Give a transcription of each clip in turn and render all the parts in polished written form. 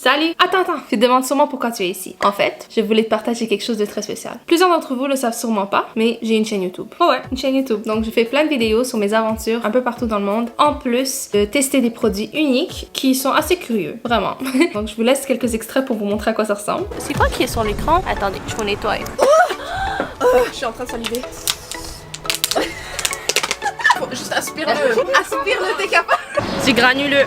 Salut! Attends, tu te demandes sûrement pourquoi tu es ici. En fait, je voulais te partager quelque chose de très spécial. Plusieurs d'entre vous le savent sûrement pas, mais j'ai une chaîne YouTube. Oh ouais, une chaîne YouTube. Donc je fais plein de vidéos sur mes aventures un peu partout dans le monde, en plus de tester des produits uniques qui sont assez curieux, vraiment. Donc je vous laisse quelques extraits pour vous montrer à quoi ça ressemble. C'est quoi qui est sur l'écran? Attendez, je vous nettoie. Je suis en train de saliver. Juste aspire-le. Aspire-le, t'es capable. C'est granuleux.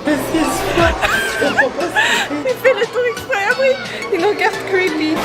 Il fait le tour exprès, oui. Il nous regarde creepy.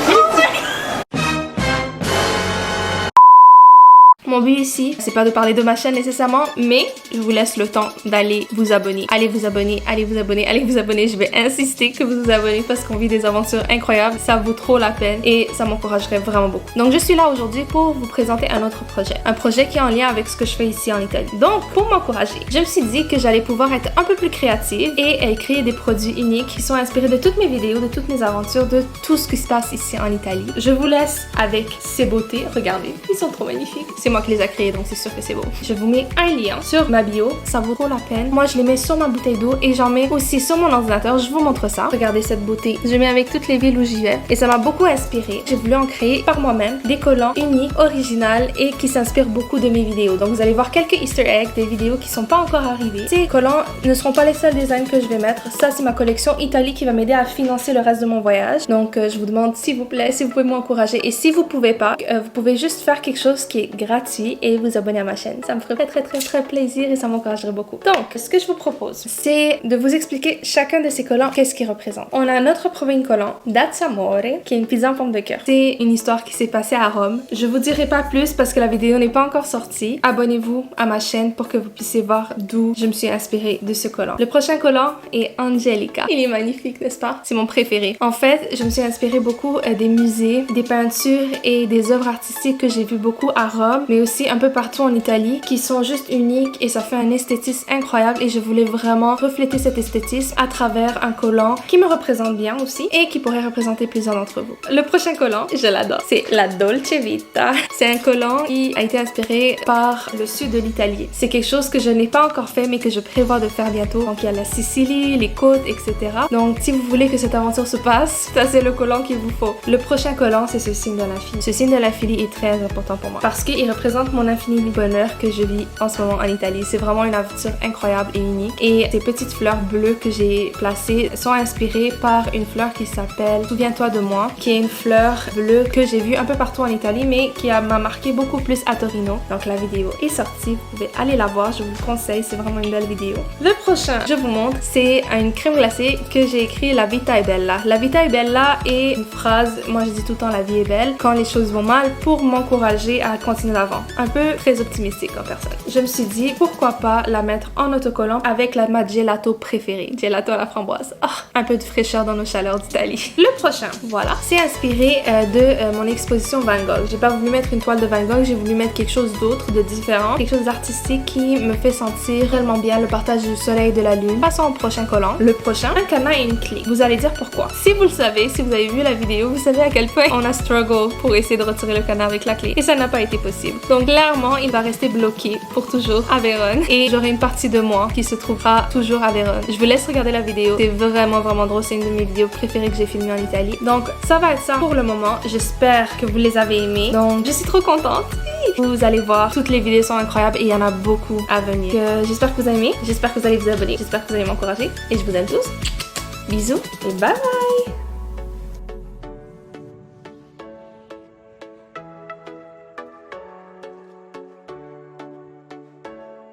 Mon but ici, c'est pas de parler de ma chaîne nécessairement, mais je vous laisse le temps d'aller vous abonner. Allez vous abonner, allez vous abonner, allez vous abonner. Je vais insister que vous vous abonnez parce qu'on vit des aventures incroyables. Ça vaut trop la peine et ça m'encouragerait vraiment beaucoup. Donc je suis là aujourd'hui pour vous présenter un autre projet. Un projet qui est en lien avec ce que je fais ici en Italie. Donc pour m'encourager, je me suis dit que j'allais pouvoir être un peu plus créative et créer des produits uniques qui sont inspirés de toutes mes vidéos, de toutes mes aventures, de tout ce qui se passe ici en Italie. Je vous laisse avec ces beautés. Regardez, ils sont trop magnifiques. C'est moi qui les a créés, donc c'est sûr que c'est beau. Je vous mets un lien sur ma bio, ça vaut trop la peine. Moi, je les mets sur ma bouteille d'eau et j'en mets aussi sur mon ordinateur. Je vous montre ça. Regardez cette beauté. Je mets avec toutes les villes où j'y vais et ça m'a beaucoup inspiré. J'ai voulu en créer par moi-même des collants uniques, originaux et qui s'inspirent beaucoup de mes vidéos. Donc, vous allez voir quelques Easter eggs, des vidéos qui sont pas encore arrivées. Ces collants ne seront pas les seuls designs que je vais mettre. Ça, c'est ma collection Italie qui va m'aider à financer le reste de mon voyage. Donc, je vous demande s'il vous plaît, si vous pouvez m'encourager et si vous pouvez pas, vous pouvez juste faire quelque chose qui est gratuit et vous abonner à ma chaîne. Ça me ferait très plaisir et ça m'encouragerait beaucoup. Donc, ce que je vous propose, c'est de vous expliquer chacun de ces collants, qu'est-ce qu'ils représentent. On a notre premier collant, That's Amore, qui est une pizza en forme de cœur. C'est une histoire qui s'est passée à Rome. Je vous dirai pas plus parce que la vidéo n'est pas encore sortie. Abonnez-vous à ma chaîne pour que vous puissiez voir d'où je me suis inspirée de ce collant. Le prochain collant est Angelica. Il est magnifique, n'est-ce pas? C'est mon préféré. En fait, je me suis inspirée beaucoup des musées, des peintures et des œuvres artistiques que j'ai vues beaucoup à Rome, mais aussi un peu partout en Italie, qui sont juste uniques et ça fait un esthétisme incroyable et je voulais vraiment refléter cet esthétisme à travers un collant qui me représente bien aussi et qui pourrait représenter plusieurs d'entre vous. Le prochain collant, je l'adore, c'est la Dolce Vita. C'est un collant qui a été inspiré par le sud de l'Italie. C'est quelque chose que je n'ai pas encore fait mais que je prévois de faire bientôt. Donc il y a la Sicile, les côtes, etc. Donc si vous voulez que cette aventure se passe, ça c'est le collant qu'il vous faut. Le prochain collant, c'est ce signe de l'infini. Ce signe de l'infini est très important pour moi parce qu'il représente mon infini bonheur que je vis en ce moment en Italie. C'est vraiment une aventure incroyable et unique. Et ces petites fleurs bleues que j'ai placées sont inspirées par une fleur qui s'appelle Souviens-toi de moi, qui est une fleur bleue que j'ai vue un peu partout en Italie, mais qui m'a marqué beaucoup plus à Torino. Donc la vidéo est sortie, vous pouvez aller la voir, je vous le conseille, c'est vraiment une belle vidéo. Le prochain, je vous montre, c'est une crème glacée que j'ai écrit La vita è bella. La vita è bella est une phrase, moi je dis tout le temps la vie est belle, quand les choses vont mal, pour m'encourager à continuer d'avant. Un peu très optimistique en personne. Je me suis dit pourquoi pas la mettre en autocollant avec ma gelato préférée, gelato à la framboise. Oh, un peu de fraîcheur dans nos chaleurs d'Italie. Le prochain, voilà, c'est inspiré de mon exposition Van Gogh. J'ai pas voulu mettre une toile de Van Gogh, j'ai voulu mettre quelque chose d'autre, de différent, quelque chose d'artistique qui me fait sentir réellement bien le partage du soleil et de la lune. Passons au prochain collant. Le prochain, un cadenas et une clé. Vous allez dire pourquoi. Si vous le savez, si vous avez vu la vidéo, vous savez à quel point on a struggle pour essayer de retirer le cadenas avec la clé et ça n'a pas été possible. Donc clairement, il va rester bloqué pour toujours à Vérone et j'aurai une partie de moi qui se trouvera toujours à Vérone. Je vous laisse regarder la vidéo. C'est vraiment drôle. C'est une de mes vidéos préférées que j'ai filmées en Italie. Donc ça va être ça pour le moment. J'espère que vous les avez aimés. Donc je suis trop contente. Vous allez voir, toutes les vidéos sont incroyables et il y en a beaucoup à venir. J'espère que vous aimez. J'espère que vous allez vous abonner. J'espère que vous allez m'encourager et je vous aime tous. Bisous et bye bye.